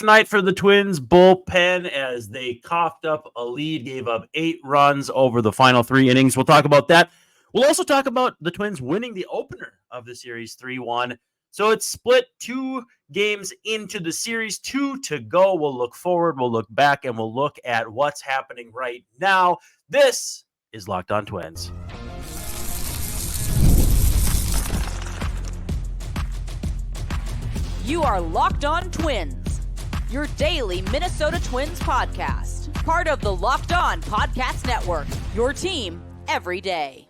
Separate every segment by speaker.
Speaker 1: Night for the Twins bullpen as they coughed up a lead, gave up 8 runs over the final 3 innings. We'll talk about that. We'll also talk about the Twins winning the opener of the series 3-1. So it's split 2 games into the series, 2 to go. We'll look forward, we'll look back, and we'll look at what's happening right now. This is Locked On Twins.
Speaker 2: You are Locked On Twins, your daily Minnesota Twins podcast. Part of the Locked On Podcast Network, your team every day.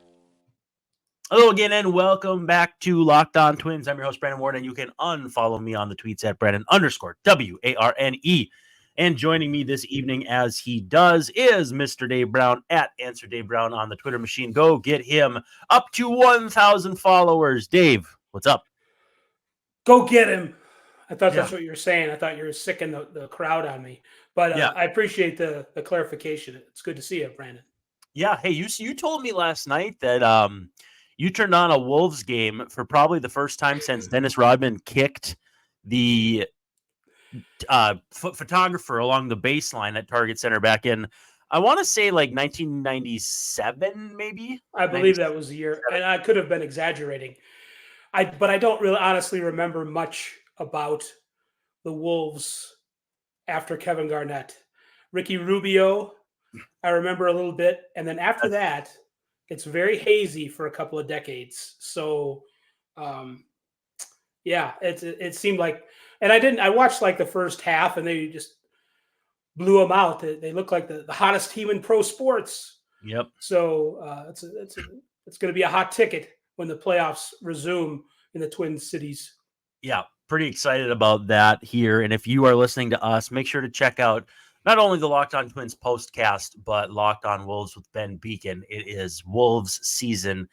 Speaker 1: Hello again, and welcome back to Locked On Twins. I'm your host, Brandon Ward, and you can unfollow me on the tweets at Brandon_WARNE. And joining me this evening, as he does, is Mr. Dave Brown at Answer Dave Brown on the Twitter machine. Go get him up to 1,000 followers. Dave, what's up?
Speaker 3: Go get him. I thought that's what you were saying. I thought you were sicking the crowd on me. But I appreciate the clarification. It's good to see you, Brandon.
Speaker 1: Yeah. Hey, you told me last night that you turned on a Wolves game for probably the first time since Dennis Rodman kicked the photographer along the baseline at Target Center back in, I want to say like 1997, maybe.
Speaker 3: I believe that was the year, and I could have been exaggerating. But I don't really honestly remember much about the Wolves after Kevin Garnett. Ricky Rubio, I remember a little bit, and then after that, it's very hazy for a couple of decades. So, it seemed like, and I watched like the first half, and they just blew them out. They look like the hottest team in pro sports.
Speaker 1: Yep.
Speaker 3: So it's going to be a hot ticket when the playoffs resume in the Twin Cities.
Speaker 1: Yeah, pretty excited about that here. And if you are listening to us, make sure to check out not only the Locked On Twins postcast, but Locked On Wolves with Ben Beacon. It is Wolves season,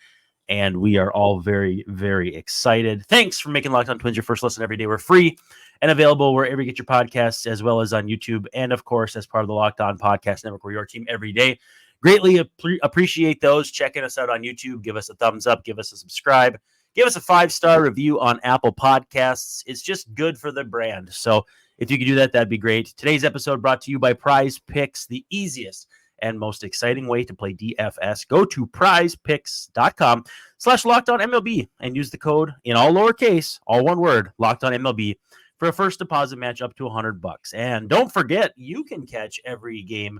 Speaker 1: and we are all very, very excited. Thanks for making Locked On Twins your first listen every day. We're free and available wherever you get your podcasts, as well as on YouTube, and of course, as part of the Locked On Podcast Network, we're your team every day. Greatly appreciate those checking us out on YouTube. Give us a thumbs up, give us a subscribe, give us a 5-star review on Apple Podcasts. It's just good for the brand. So if you could do that, that'd be great. Today's episode brought to you by PrizePicks, the easiest and most exciting way to play DFS. Go to prizepicks.com/LockedOnMLB and use the code in all lowercase, all one word, LockedOnMLB for a first deposit match up to $100. And don't forget, you can catch every game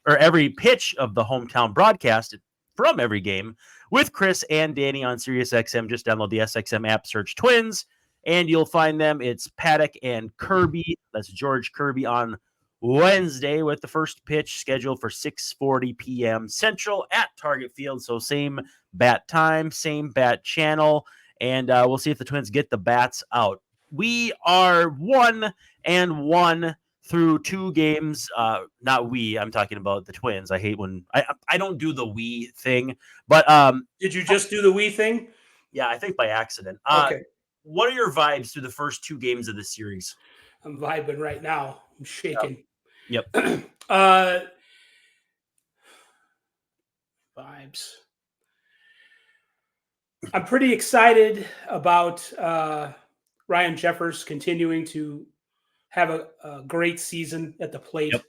Speaker 1: or every pitch of the hometown broadcast from every game with Chris and Danny on SiriusXM. Just download the SXM app, search Twins, and you'll find them. It's Paddock and Kirby. That's George Kirby on Wednesday with the first pitch scheduled for 6:40 p.m. Central at Target Field. So same bat time, same bat channel, and we'll see if the Twins get the bats out. We are 1-1 through 2 games. Not we, I'm talking about the Twins. I hate when I don't do the we thing, but
Speaker 3: did you just do the we thing?
Speaker 1: Yeah, I think by accident.
Speaker 3: Okay.
Speaker 1: What are your vibes through the first 2 games of the series?
Speaker 3: I'm vibing right now. I'm shaking.
Speaker 1: Yep.
Speaker 3: Vibes. I'm pretty excited about Ryan Jeffers continuing to have a great season at the plate.
Speaker 1: Yep.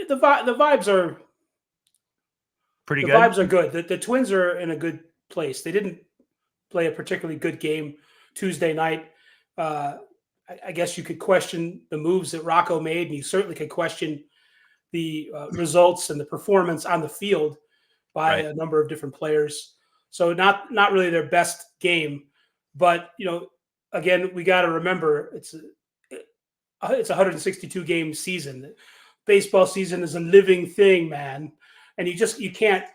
Speaker 3: The vibes are
Speaker 1: pretty good.
Speaker 3: The vibes are good. The Twins are in a good place. They didn't play a particularly good game Tuesday night. I guess you could question the moves that Rocco made, and you certainly could question the results and the performance on the field by a number of different players. So not really their best game, but again, we got to remember it's a 162 game season. Baseball season is a living thing, man, and you can't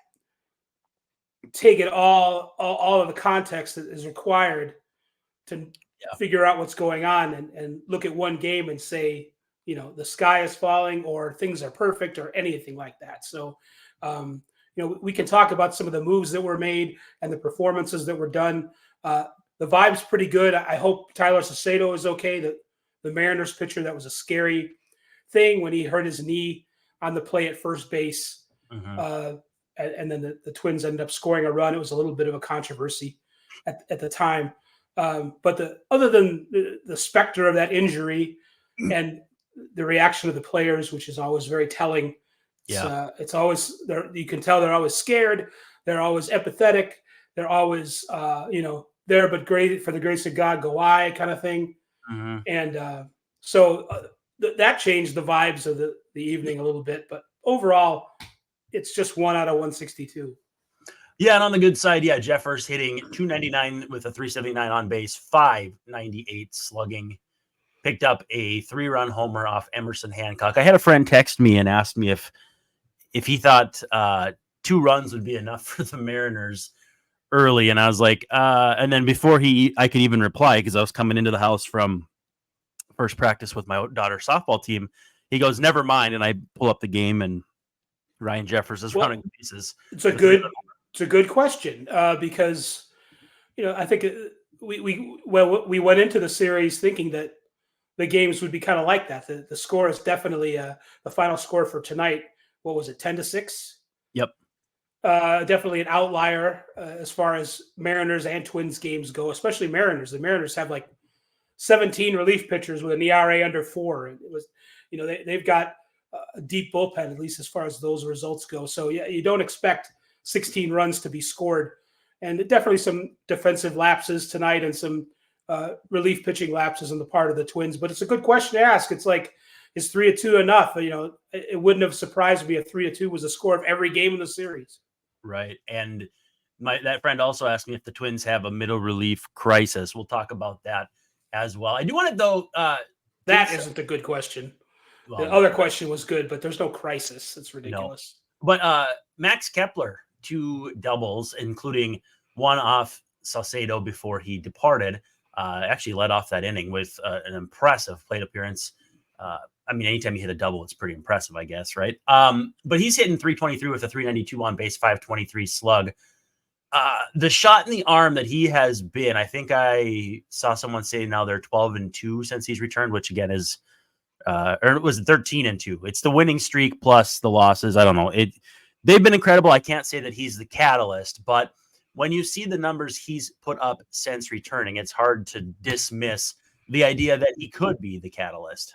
Speaker 3: take it all of the context that is required to figure out what's going on and look at one game and say, the sky is falling or things are perfect or anything like that. So, we can talk about some of the moves that were made and the performances that were done. The vibe's pretty good. I hope Tyler Saucedo is okay. The Mariners pitcher, that was a scary thing when he hurt his knee on the play at first base. Mm-hmm. And then the Twins ended up scoring a run. It was a little bit of a controversy at the time. But other than the specter of that injury and the reaction of the players, which is always very telling. It's always there. You can tell they're always scared. They're always empathetic. They're always, there, but great for the grace of God, go I kind of thing.
Speaker 1: Mm-hmm.
Speaker 3: And so that changed the vibes of the evening a little bit. But overall, it's just 1 out of 162.
Speaker 1: Yeah, and on the good side, Jeffers hitting 299 with a 379 on base, 598 slugging. Picked up a 3-run homer off Emerson Hancock. I had a friend text me and asked me if he thought 2 runs would be enough for the Mariners early, and I was like, and then before I could even reply, because I was coming into the house from first practice with my daughter's softball team, he goes, "Never mind," and I pull up the game, and Ryan Jeffers is running bases.
Speaker 3: It's a good question because I think we went into the series thinking that the games would be kind of like that. The score is definitely the final score for tonight. What was it, 10-6?
Speaker 1: Yep.
Speaker 3: Definitely an outlier as far as Mariners and Twins games go, especially Mariners. The Mariners have like 17 relief pitchers with an ERA under 4. It was, they've got a deep bullpen, at least as far as those results go. So you don't expect 16 runs to be scored, and definitely some defensive lapses tonight and some relief pitching lapses on the part of the Twins. But it's a good question to ask. It's like, is 3-2 enough? It wouldn't have surprised me if 3-2 was the score of every game in the series.
Speaker 1: Right. And that friend also asked me if the Twins have a middle relief crisis. We'll talk about that as well. I do want to, though.
Speaker 3: That isn't a good question.
Speaker 1: Well,
Speaker 3: the other question was good, but there's no crisis. It's ridiculous.
Speaker 1: No. But Max Kepler, 2 doubles, including one off Salcedo before he departed. Actually led off that inning with an impressive plate appearance. Anytime you hit a double, it's pretty impressive, I guess, right? But he's hitting 323 with a 392 on base, 523 slug. The shot in the arm that he has been, I think I saw someone say now they're 12-2 since he's returned, which again is, or it was 13-2. It's the winning streak plus the losses. I don't know. They've been incredible. I can't say that he's the catalyst, but when you see the numbers he's put up since returning, it's hard to dismiss the idea that he could be the catalyst.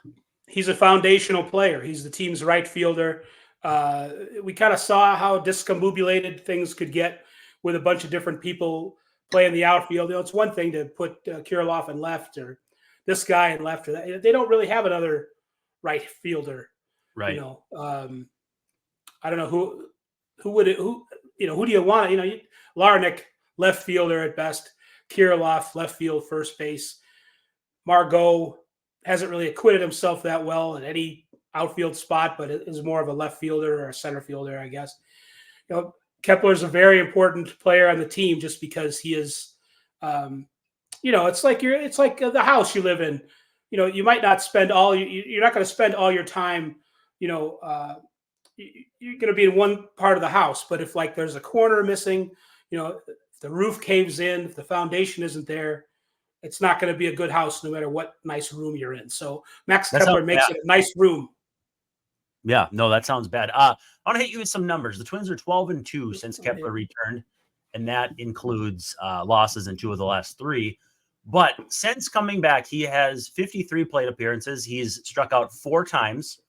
Speaker 3: He's a foundational player. He's the team's right fielder. We kind of saw how discombobulated things could get with a bunch of different people playing the outfield. It's one thing to put Kirilloff in left or this guy in left or that. They don't really have another right fielder.
Speaker 1: Right.
Speaker 3: I don't know who do you want? Larnach, left fielder at best. Kirilloff, left field, first base. Margot hasn't really acquitted himself that well in any outfield spot, but is more of a left fielder or a center fielder, I guess. Kepler's a very important player on the team just because he is, it's like the house you live in. You might not spend you're not going to spend all your time, you're going to be in one part of the house, but if like there's a corner missing, if the roof caves in, if the foundation isn't there, it's not going to be a good house no matter what nice room you're in. So Max Kepler makes it a nice room.
Speaker 1: Yeah, no, that sounds bad. I want to hit you with some numbers. The Twins are 12-2 since Kepler returned, and that includes losses in 2 of the last 3. But since coming back, he has 53 plate appearances. He's struck out 4 times.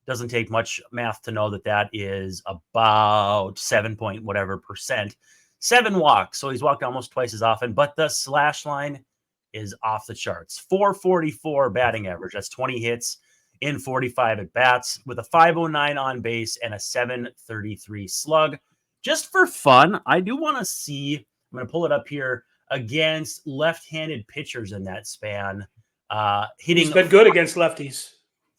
Speaker 1: Doesn't take much math to know that is about 7% 7 walks. So he's walked almost twice as often, but the slash line is off the charts. 444 batting average. That's 20 hits in 45 at bats with a 509 on base and a 733 slug. Just for fun, I do want to see, I'm going to pull it up here, against left-handed pitchers in that span. He's
Speaker 3: been good against lefties.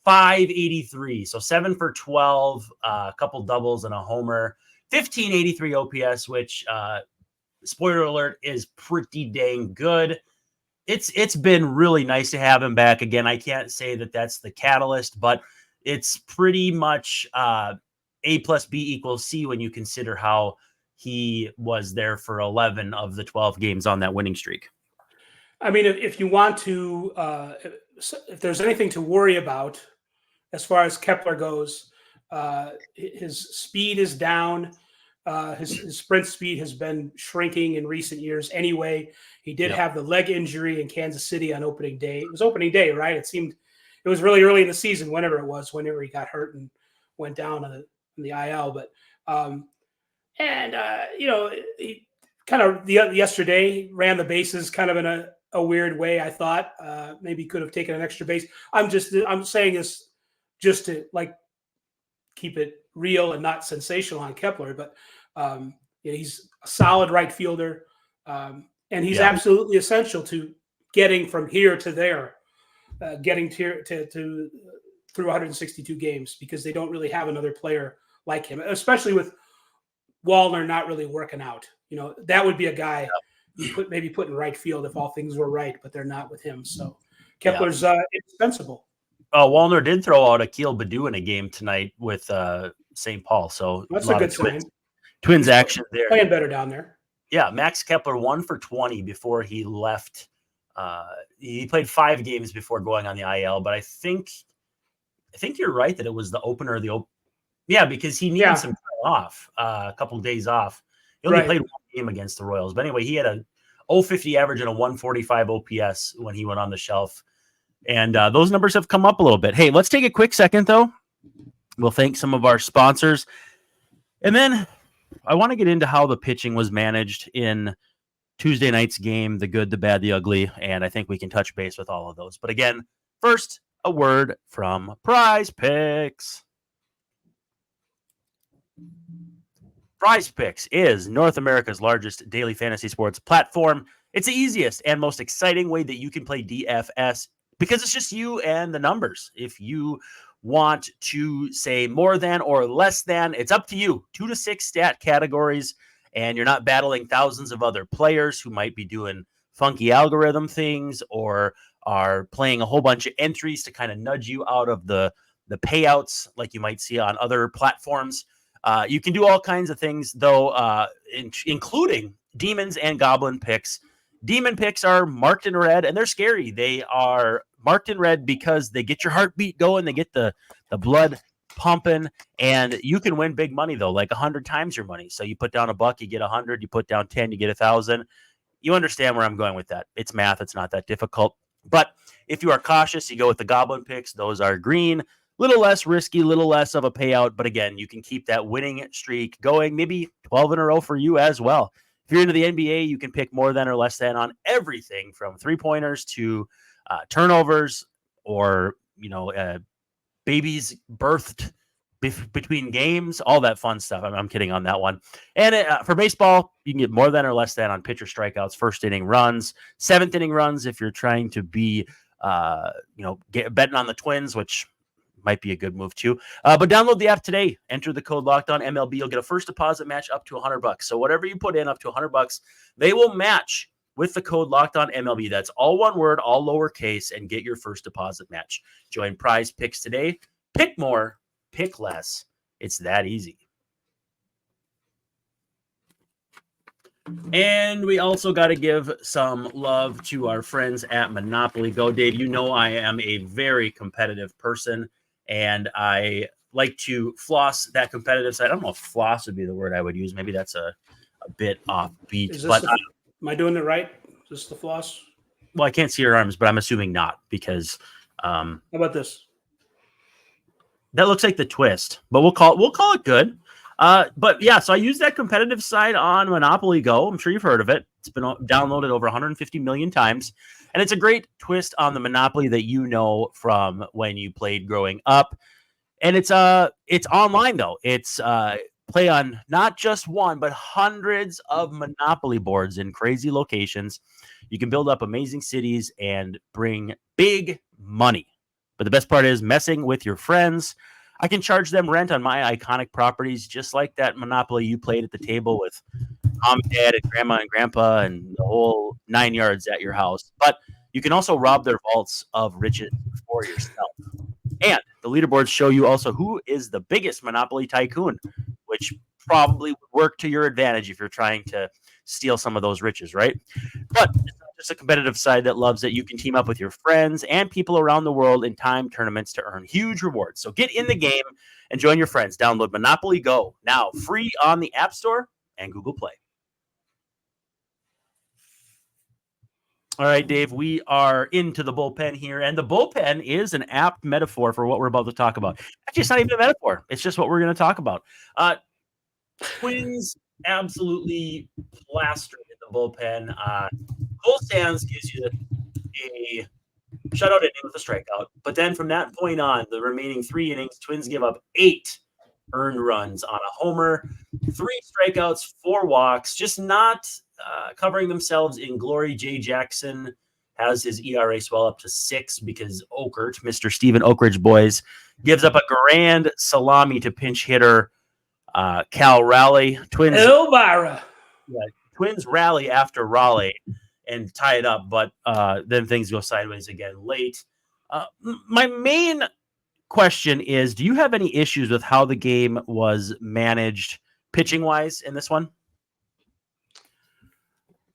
Speaker 1: 583, so 7 for 12, a couple doubles and a homer. 1583 OPS, which spoiler alert is pretty dang good. It's been really nice to have him back again. I can't say that that's the catalyst, but it's pretty much A plus B equals C when you consider how he was there for 11 of the 12 games on that winning streak.
Speaker 3: I mean, if you want to, if there's anything to worry about as far as Kepler goes, his speed is down. His sprint speed has been shrinking in recent years anyway. He did have the leg injury in Kansas City on opening day. It was opening day, right? It was really early in the season, whenever he got hurt and went down on the IL. But he kind of yesterday ran the bases kind of in a weird way. I thought maybe could have taken an extra base. I'm saying this just to keep it real and not sensational on Kepler, but he's a solid right fielder, and he's absolutely essential to getting from here to there, getting to through 162 games, because they don't really have another player like him, especially with Wallner not really working out. That would be a guy you put in right field if all things were right, but they're not with him. So Kepler's indispensable.
Speaker 1: Wallner did throw out Akil Baddoo in a game tonight with St. Paul, so
Speaker 3: that's a good sign.
Speaker 1: Twins action there.
Speaker 3: Playing better down there. Yeah,
Speaker 1: Max Kepler 1 for 20 before he left. He played 5 games before going on the IL, but I think you're right that it was the opener. Because he needed some time off, a couple of days off. He only played 1 game against the Royals, but anyway, he had a 0.50 average and a 145 OPS when he went on the shelf. And those numbers have come up a little bit. Hey, let's take a quick second, though. We'll thank some of our sponsors. And then I want to get into how the pitching was managed in Tuesday night's game, the good, the bad, the ugly. And I think we can touch base with all of those. But again, first, a word from PrizePicks. PrizePicks is North America's largest daily fantasy sports platform. It's the easiest and most exciting way that you can play DFS, because it's just you and the numbers. If you want to say more than or less than, it's up to you. 2 to 6 stat categories, and you're not battling thousands of other players who might be doing funky algorithm things or are playing a whole bunch of entries to kind of nudge you out of the payouts like you might see on other platforms. You can do all kinds of things, though, including Demons and Goblin picks. Demon picks are marked in red, and they're scary. They are marked in red because they get your heartbeat going. They get the blood pumping, and you can win big money, though, like 100 times your money. So you put down $1, you get 100. You put down 10, you get 1,000. You understand where I'm going with that. It's math. It's not that difficult. But if you are cautious, you go with the Goblin picks. Those are green. Little less risky, little less of a payout. But again, you can keep that winning streak going, maybe 12 in a row for you as well. If you're into the NBA, you can pick more than or less than on everything from 3-pointers to turnovers or, babies birthed between games, all that fun stuff. I'm kidding on that one. And for baseball, you can get more than or less than on pitcher strikeouts, first inning runs, 7th inning runs if you're trying to be, betting on the Twins, which might be a good move too. But download the app today. Enter the code LOCKEDONMLB. You'll get a first deposit match up to $100. So whatever you put in up to $100, they will match with the code LOCKEDONMLB. That's all one word, all lowercase, and get your first deposit match. Join PrizePicks today. Pick more, pick less. It's that easy. And we also got to give some love to our friends at Monopoly Go. Dave, you know I am a very competitive person, and I like to floss that competitive side. I don't know if floss would be the word I would use. Maybe that's a bit offbeat. But
Speaker 3: am I doing it right? Is this the floss?
Speaker 1: Well, I can't see your arms, but I'm assuming not, because
Speaker 3: how about this?
Speaker 1: That looks like the twist, but we'll call it good. But yeah, so I use that competitive side on Monopoly Go. I'm sure you've heard of it. It's been downloaded over 150 million times. And it's a great twist on the Monopoly that you know from when you played growing up. And it's online, though. It's play on not just one, but hundreds of Monopoly boards in crazy locations. You can build up amazing cities and bring big money. But the best part is messing with your friends. I can charge them rent on my iconic properties, just like that Monopoly you played at the table with mom and dad and grandma and grandpa and the whole 9 yards at your house. But you can also rob their vaults of riches for yourself. And the leaderboards show you also who is the biggest Monopoly tycoon, which probably would work to your advantage if you're trying to steal some of those riches, right? But it's not just a competitive side that loves it. You can team up with your friends and people around the world in time tournaments to earn huge rewards. So get in the game and join your friends. Download Monopoly Go now, free on the App Store and Google Play. All right, Dave, we are into the bullpen here, and the bullpen is an apt metaphor for what we're about to talk about. Actually, it's not even a metaphor. It's just what we're going to talk about. Twins absolutely plastered in the bullpen. Cole Sands gives you a shutout inning with a strikeout, but then from that point on, the remaining 3 innings, Twins give up 8 earned runs on a homer, 3 strikeouts, 4 walks, just not covering themselves in glory. Jay Jackson has his ERA swell up to 6 because Okert, Mr. Steven Oakridge boys, gives up a grand salami to pinch hitter Cal Raleigh.
Speaker 3: Elvira.
Speaker 1: Yeah, Twins rally after Raleigh and tie it up, but then things go sideways again late. My main question is, do you have any issues with how the game was managed pitching-wise in this one?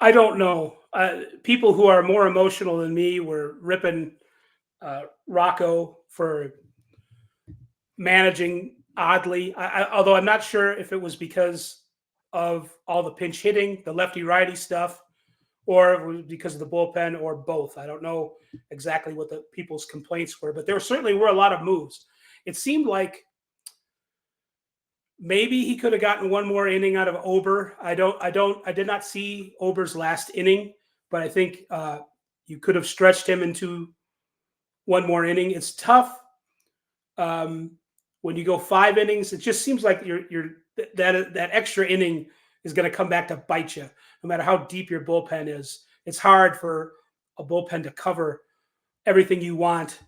Speaker 3: I don't know. People who are more emotional than me were ripping Rocco for managing oddly. Although I'm not sure if it was because of all the pinch hitting, the lefty-righty stuff, or it was because of the bullpen, or both. I don't know exactly what the people's complaints were, but there certainly were a lot of moves. It seemed like maybe he could have gotten one more inning out of Ober. I did not see Ober's last inning, but I think you could have stretched him into one more inning. It's tough when you go 5 innings. It just seems like that extra inning is going to come back to bite you, no matter how deep your bullpen is. It's hard for a bullpen to cover everything you want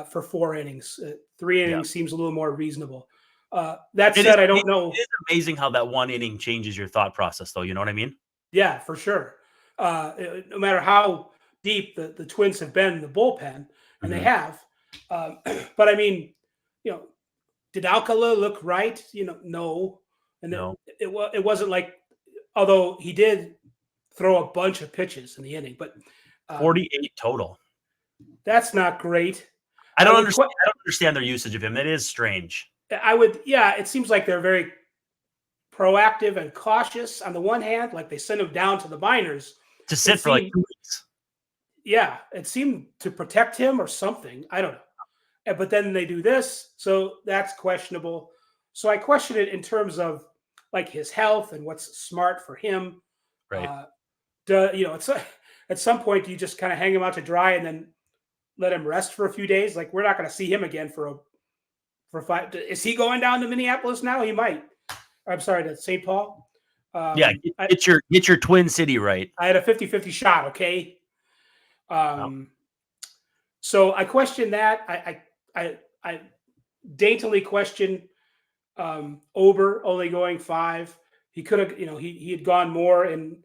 Speaker 3: for 4 innings. 3 innings seems a little more reasonable. That said, I don't know.
Speaker 1: It is amazing how that 1 inning changes your thought process, though. You know what I mean?
Speaker 3: Yeah, for sure. No matter how deep the Twins have been in the bullpen, and they have. But I mean, did Alcala look right? No. And
Speaker 1: no.
Speaker 3: It wasn't like, although he did throw a bunch of pitches in the inning, but
Speaker 1: 48 total.
Speaker 3: That's not great.
Speaker 1: I don't understand their usage of him. It is strange.
Speaker 3: It seems like they're very proactive and cautious on the one hand, like they send him down to the minors
Speaker 1: to sit for like 2 weeks.
Speaker 3: Yeah, it seemed to protect him or something. I don't know. But then they do this, so that's questionable. So I question it in terms of like his health and what's smart for him.
Speaker 1: Right.
Speaker 3: It's at some point, do you just kind of hang him out to dry and then let him rest for a few days? Like, we're not going to see him again for 5. Is he going down to Minneapolis now? He might. I'm sorry, to St. Paul.
Speaker 1: Get your Twin City right.
Speaker 3: I had a 50-50 shot. Okay. So I question that. I daintily question Ober only going 5. He could have, he had gone more in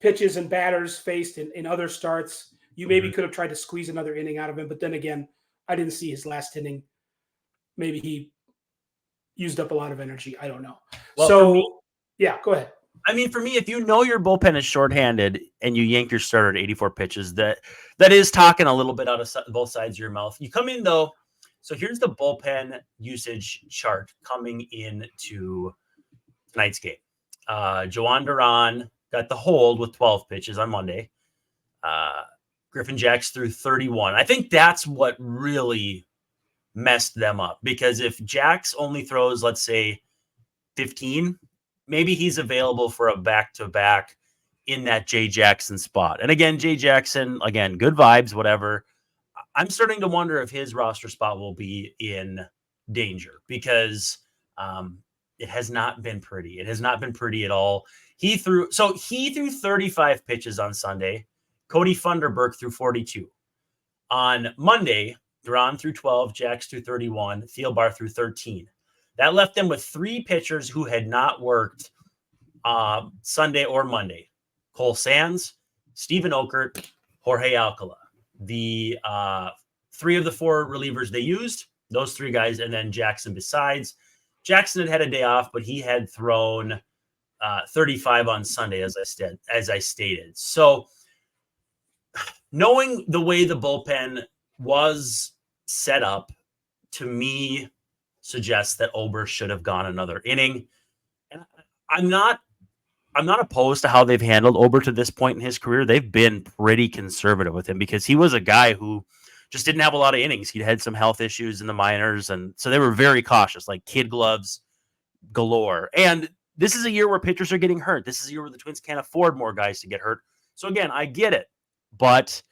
Speaker 3: pitches and batters faced in other starts. You maybe could have tried to squeeze another inning out of him, but then again, I didn't see his last inning. Maybe he used up a lot of energy. I don't know. Well, go ahead.
Speaker 1: I mean, for me, if you know your bullpen is shorthanded and you yank your starter at 84 pitches, that is talking a little bit out of both sides of your mouth. You come in, though. So here's the bullpen usage chart coming into tonight's game. Joan Duran got the hold with 12 pitches on Monday. Griffin Jacks threw 31. I think that's what really messed them up, because if Jacks only throws, let's say, 15, maybe he's available for a back-to-back in that Jay Jackson spot. And again, Jay Jackson, good vibes, whatever. I'm starting to wonder if his roster spot will be in danger, because it has not been pretty. It has not been pretty at all. He threw 35 pitches on Sunday. Cody Funderburk threw 42. On Monday, Duran threw 12, Jacks threw 31, Thielbar threw 13. That left them with 3 pitchers who had not worked Sunday or Monday. Cole Sands, Steven Okert, Jorge Alcala. The 3 of the 4 relievers they used, those 3 guys, and then Jackson besides. Jackson had a day off, but he had thrown 35 on Sunday, as I stated. So knowing the way the bullpen was set up, to me, suggests that Ober should have gone another inning. And I'm not opposed to how they've handled Ober to this point in his career. They've been pretty conservative with him because he was a guy who just didn't have a lot of innings. He'd had some health issues in the minors, and so they were very cautious, like kid gloves galore. And this is a year where pitchers are getting hurt. This is a year where the Twins can't afford more guys to get hurt. So again, I get it. But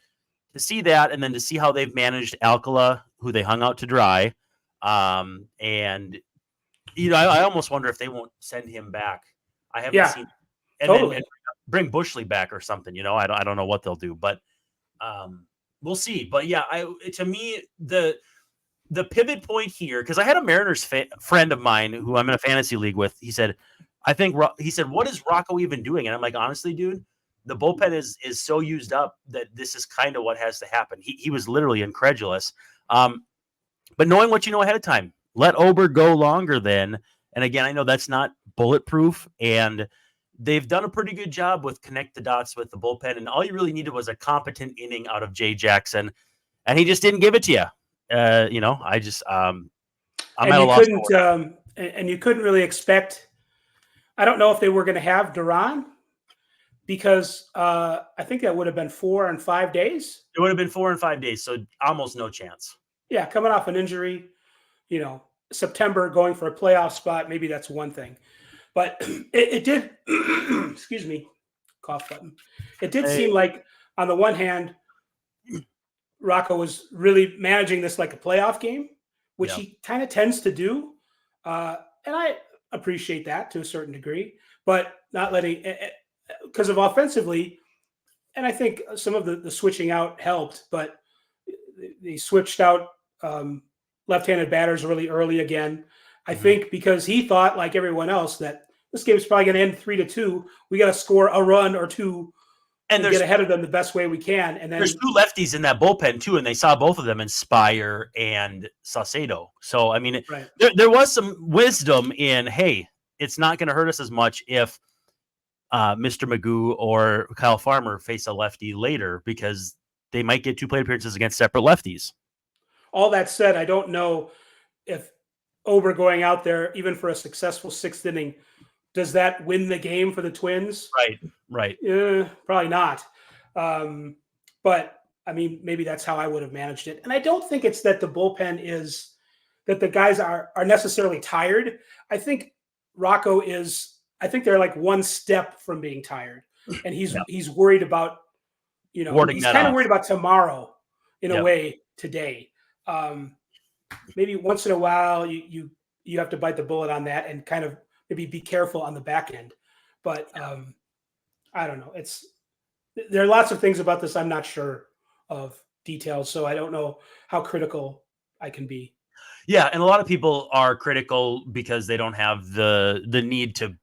Speaker 1: to see that and then to see how they've managed Alcala, who they hung out to dry, and I almost wonder if they won't send him back. I haven't seen, and
Speaker 3: totally.
Speaker 1: then bring Bushley back or something. I don't know what they'll do, but we'll see. But yeah, to me the pivot point here, because I had a Mariners friend of mine who I'm in a fantasy league with. He said, what is Rocco even doing? And I'm like, honestly, dude, the bullpen is so used up that this is kind of what has to happen. He was literally incredulous. But knowing what you know ahead of time, let Ober go longer then. And again, I know that's not bulletproof, and they've done a pretty good job with connect the dots with the bullpen. And all you really needed was a competent inning out of Jay Jackson, and he just didn't give it to you. I just I'm at a loss.
Speaker 3: And you couldn't really expect. I don't know if they were going to have Duran, because I think that would have been 4 and 5 days.
Speaker 1: It would have been 4 and 5 days, so almost no chance.
Speaker 3: Yeah, coming off an injury, September going for a playoff spot, maybe that's one thing. But it did, excuse me, cough button. It did seem like, on the one hand, Rocco was really managing this like a playoff game, which he kind of tends to do. And I appreciate that to a certain degree, but not letting, because of offensively, and I think some of the switching out helped, but they switched out left-handed batters really early again. I think because he thought, like everyone else, that this game is probably going to end 3-2. We got to score a run or two and get ahead of them the best way we can. And then
Speaker 1: there's 2 lefties in that bullpen too, and they saw both of them in Spire and Saucedo. So I mean, there was some wisdom in, hey, it's not going to hurt us as much if Mr. Magoo or Kyle Farmer face a lefty later, because they might get 2 plate appearances against separate lefties.
Speaker 3: All that said, I don't know if Ober going out there, even for a successful 6th inning, does that win the game for the Twins?
Speaker 1: Right.
Speaker 3: Probably not. But I mean, maybe that's how I would have managed it. And I don't think it's that the bullpen is that the guys are necessarily tired. I think Rocco is. I think they're like one step from being tired, and he's worried about. He's kind of worried about tomorrow in a way today. Maybe once in a while you have to bite the bullet on that and kind of maybe be careful on the back end. But I don't know. There are lots of things about this I'm not sure of details, so I don't know how critical I can be.
Speaker 1: Yeah, and a lot of people are critical because they don't have the need to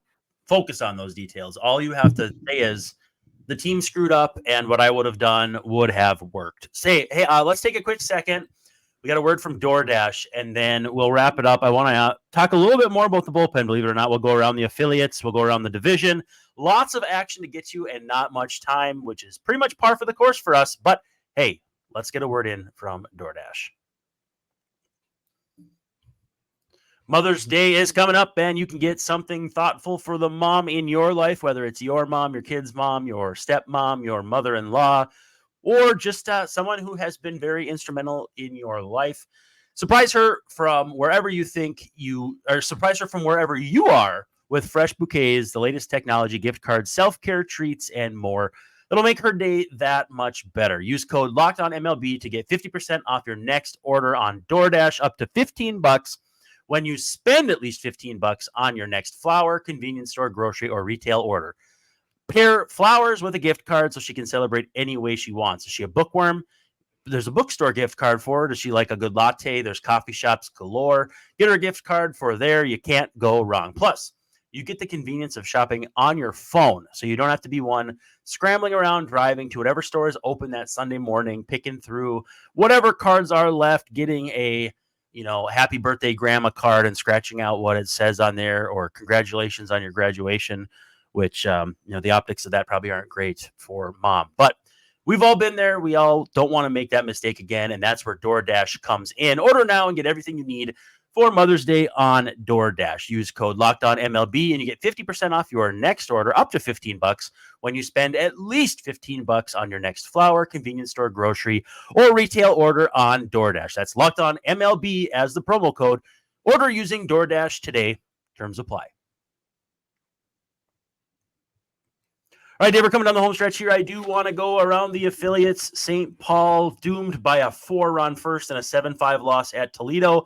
Speaker 1: focus on those details. All you have to say is the team screwed up, and what I would have done would have worked. Hey, let's take a quick second. We got a word from DoorDash, and then we'll wrap it up. I want to talk a little bit more about the bullpen, believe it or not. We'll go around the affiliates. We'll go around the division. Lots of action to get to and not much time, which is pretty much par for the course for us. But, hey, let's get a word in from DoorDash. Mother's Day is coming up, and you can get something thoughtful for the mom in your life, whether it's your mom, your kid's mom, your stepmom, your mother-in-law, or just someone who has been very instrumental in your life. Surprise her from wherever you surprise her from wherever you are with fresh bouquets, the latest technology, gift cards, self-care treats, and more. It'll make her day that much better. Use code LOCKEDONMLB to get 50% off your next order on DoorDash, up to $15 when you spend at least $15 on your next flower, convenience store, grocery, or retail order. Pair flowers with a gift card so she can celebrate any way she wants. Is she a bookworm? There's a bookstore gift card for her. Does she like a good latte? There's coffee shops galore. Get her a gift card for there. You can't go wrong. Plus, you get the convenience of shopping on your phone, so you don't have to be one scrambling around, driving to whatever store is open that Sunday morning, picking through whatever cards are left, getting a happy birthday grandma card and scratching out what it says on there, or congratulations on your graduation, which, the optics of that probably aren't great for mom. But we've all been there. We all don't want to make that mistake again, and that's where DoorDash comes in. Order now and get everything you need for Mother's Day on DoorDash. Use code LOCKEDONMLB and you get 50% off your next order, up to $15 when you spend at least $15 on your next flour, convenience store, grocery, or retail order on DoorDash. That's LOCKEDONMLB as the promo code. Order using DoorDash today. Terms apply. All right, Dave, we're coming down the home stretch here. I do want to go around the affiliates. St. Paul doomed by a 4-run first and a 7-5 loss at Toledo.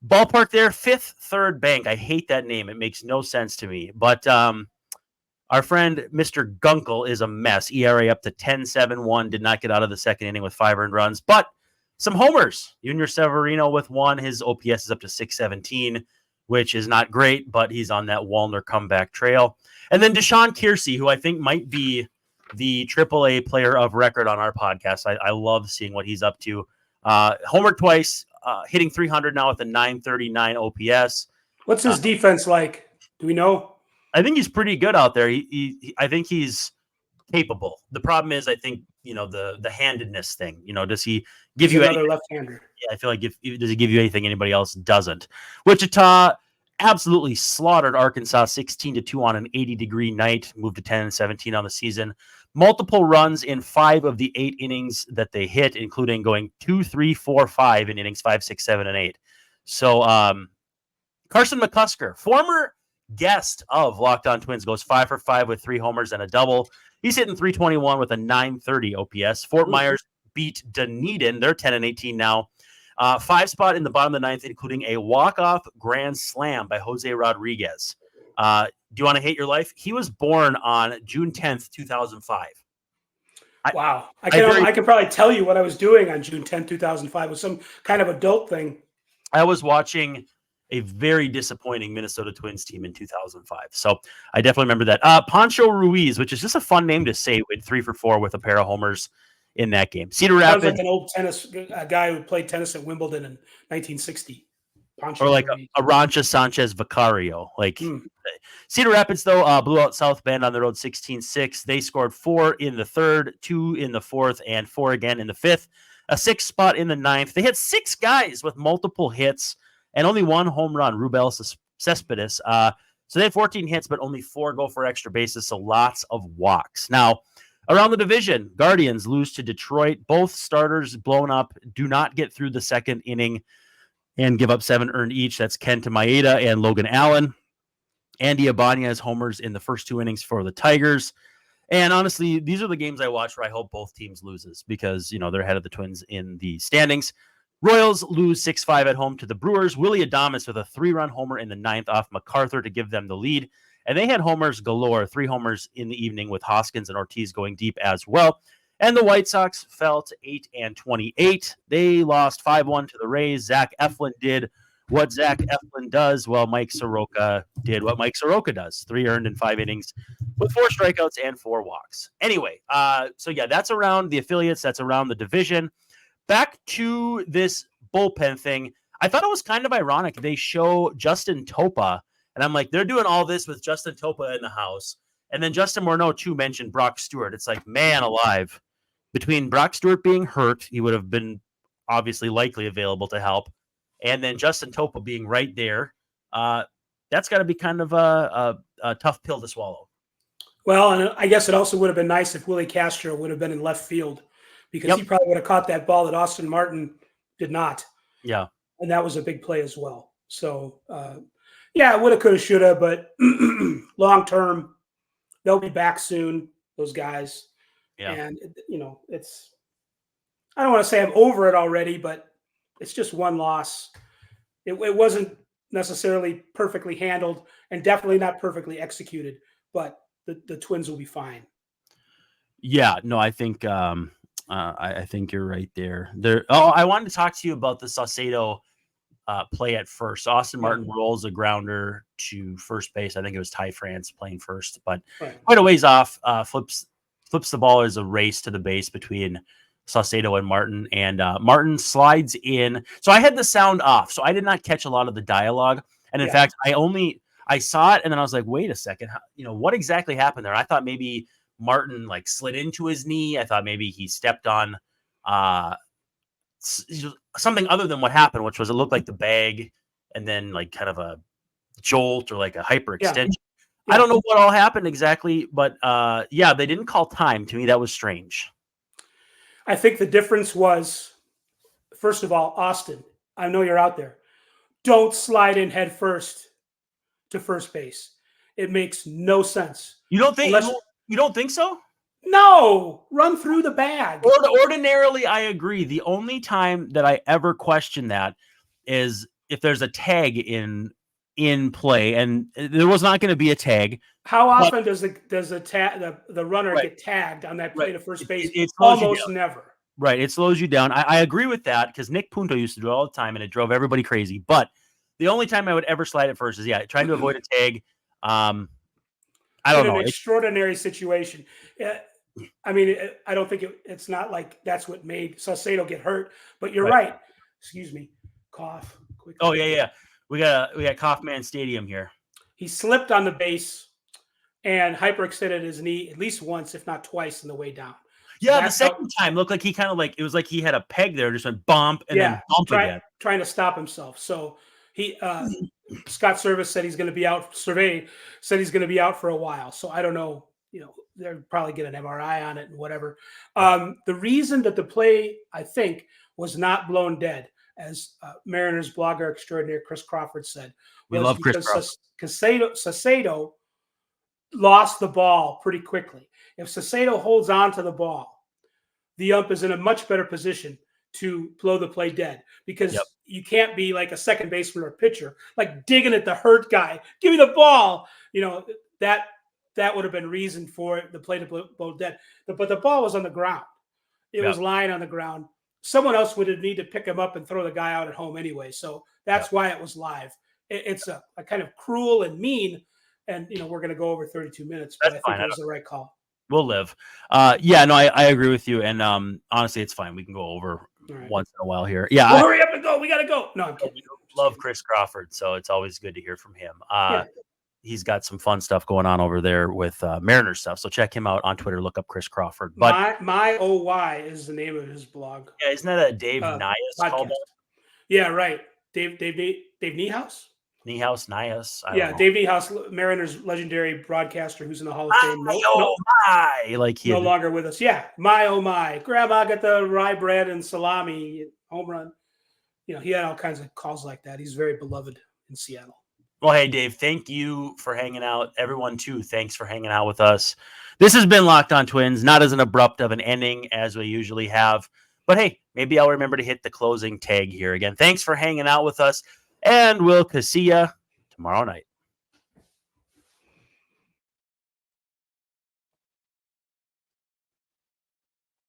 Speaker 1: Ballpark there, Fifth Third Bank. I hate that name. It makes no sense to me. But our friend Mr. Gunkel is a mess. ERA up to 10.71. Did not get out of the second inning with 5 earned runs. But some homers. Junior Severino with 1. His OPS is up to 617, which is not great, but he's on that Wallner comeback trail. And then Deshaun Kiersey, who I think might be the AAA player of record on our podcast. I love seeing what he's up to. Homered twice, hitting 300 now with a 939 OPS.
Speaker 3: What's his defense like? Do we know?
Speaker 1: I think he's pretty good out there. I think he's capable. The problem is, I think, the handedness thing. Does he give you
Speaker 3: another left-hander?
Speaker 1: Yeah, I feel like does he give you anything anybody else doesn't? Wichita absolutely slaughtered Arkansas 16-2 on an 80-degree night, moved to 10-17 on the season. Multiple runs in 5 of the 8 innings that they hit, including going 2, 3, 4, 5 in innings 5, 6, 7, and 8. So Carson McCusker, former guest of Locked On Twins, goes 5 for 5 with 3 homers and a double. He's hitting 321 with a 930 OPS. Fort Myers beat Dunedin. They're 10-18 now. 5 spot in the bottom of the 9th, including a walk-off grand slam by Jose Rodriguez. Do you want to hate your life? He was born on June 10th, 2005.
Speaker 3: Wow. I can probably tell you what I was doing on June 10th, 2005. It was some kind of adult thing.
Speaker 1: I was watching a very disappointing Minnesota Twins team in 2005. So I definitely remember that. Pancho Ruiz, which is just a fun name to say, went 3 for 4 with a pair of homers in that game. Cedar Rapids.
Speaker 3: Sounds like an old tennis guy who played tennis at Wimbledon in 1960.
Speaker 1: Or like a Arancha Sanchez Vicario. Cedar Rapids, though, blew out South Bend on the road 16-6. They scored 4 in the 3rd, 2 in the 4th, and 4 again in the 5th. A 6th spot in the 9th. They had 6 guys with multiple hits and only 1 home run, Rubel Cespedes. So they had 14 hits, but only 4 go for extra bases, so lots of walks. Now, around the division, Guardians lose to Detroit. Both starters blown up, do not get through the second inning and give up 7 earned each. That's Kenta Maeda and Logan Allen. Andy Abania has homers in the first 2 innings for the Tigers. And honestly, these are the games I watch where I hope both teams loses because, they're ahead of the Twins in the standings. Royals lose 6-5 at home to the Brewers. Willie Adames with a 3-run homer in the 9th off MacArthur to give them the lead. And they had homers galore, 3 homers in the evening with Hoskins and Ortiz going deep as well. And the White Sox fell to 8-28. They lost 5-1 to the Rays. Zach Eflin did what Zach Eflin does, while Mike Soroka did what Mike Soroka does. 3 earned in 5 innings with 4 strikeouts and 4 walks. Anyway, that's around the affiliates. That's around the division. Back to this bullpen thing. I thought it was kind of ironic. They show Justin Topa, and I'm like, they're doing all this with Justin Topa in the house. And then Justin Morneau, too, mentioned Brock Stewart. It's like, man alive. Between Brock Stewart being hurt, he would have been obviously likely available to help. And then Justin Topa being right there. That's got to be kind of a tough pill to swallow.
Speaker 3: Well, and I guess it also would have been nice if Willie Castro would have been in left field because he probably would have caught that ball that Austin Martin did not.
Speaker 1: Yeah.
Speaker 3: And that was a big play as well. So, it would have, could have, should have, but long term, they'll be back soon, those guys. Yeah. And, I don't want to say I'm over it already, but it's just one loss. It wasn't necessarily perfectly handled and definitely not perfectly executed, but the Twins will be fine. Yeah, no,
Speaker 1: I think I think you're right there. I wanted to talk to you about the Saucedo play at first. Austin Martin rolls a grounder to first base. I think it was Ty France playing first, but quite a ways off. Flips the ball as a race to the base between Saucedo and Martin, and Martin slides in. So I had the sound off, so I did not catch a lot of the dialogue. And in fact, I saw it, and then I was like, wait a second, what exactly happened there? I thought maybe Martin like slid into his knee. I thought maybe he stepped on something other than what happened, which was it looked like the bag and then like kind of a jolt or like a hyperextension.
Speaker 3: Yeah.
Speaker 1: I don't know what all happened exactly, but they didn't call time. To me, that was strange.
Speaker 3: I think the difference was, first of all, Austin, I know you're out there. Don't slide in head first to first base. It makes no sense.
Speaker 1: You don't think you don't think so?
Speaker 3: No, run through the bag.
Speaker 1: Ordinarily, I agree. The only time that I ever question that is if there's a tag in play, and there was not going to be a tag.
Speaker 3: How often does the runner get tagged on that play to first base?
Speaker 1: It
Speaker 3: almost never.
Speaker 1: Right, it slows you down. I agree with that because Nick Punto used to do it all the time, and it drove everybody crazy. But the only time I would ever slide it first is trying to avoid a tag. I don't know.
Speaker 3: An extraordinary situation. I mean, I don't think it's not like that's what made Saucedo get hurt. But you're right. Excuse me. Cough. Quick.
Speaker 1: Oh yeah. We got Kaufman Stadium here.
Speaker 3: He slipped on the base and hyperextended his knee at least once, if not twice, on the way down.
Speaker 1: Yeah, the second time looked like he kind of it was like he had a peg there, just went bump and then bump again.
Speaker 3: Trying to stop himself. So he Scott Service said he's going to be out. Survey said he's going to be out for a while. So I don't know. They'll probably get an MRI on it and whatever. The reason that the play, I think, was not blown dead, as Mariners blogger extraordinaire Chris Crawford said,
Speaker 1: we love Chris Crawford.
Speaker 3: Saucedo lost the ball pretty quickly. If Saucedo holds on to the ball, the ump is in a much better position to blow the play dead, because you can't be like a second baseman or a pitcher, like digging at the hurt guy. Give me the ball. That would have been reason for the play to blow dead. But the ball was on the ground. It was lying on the ground. Someone else would have need to pick him up and throw the guy out at home anyway. So that's why it was live. It's a kind of cruel and mean. And, we're going to go over 32 minutes, but I think it was the right call.
Speaker 1: We'll live. I agree with you. And honestly, it's fine. We can go over once in a while here. Yeah.
Speaker 3: Well, hurry up and go. We got to go. No, I'm kidding.
Speaker 1: Love Chris Crawford. So it's always good to hear from him. He's got some fun stuff going on over there with Mariners stuff. So check him out on Twitter. Look up Chris Crawford. But
Speaker 3: my OY is the name of his blog.
Speaker 1: Yeah, isn't that a Dave Nias called that?
Speaker 3: Yeah, right. Dave Niehaus?
Speaker 1: Nias.
Speaker 3: Dave Niehaus, Mariners legendary broadcaster who's in the Hall of Fame. No longer with us. Yeah, my. Grandma got the rye bread and salami, home run. He had all kinds of calls like that. He's very beloved in Seattle.
Speaker 1: Well, hey, Dave, thank you for hanging out. Everyone, too, thanks for hanging out with us. This has been Locked On Twins, not as an abrupt of an ending as we usually have. But, hey, maybe I'll remember to hit the closing tag here again. Thanks for hanging out with us, and we'll see you tomorrow night.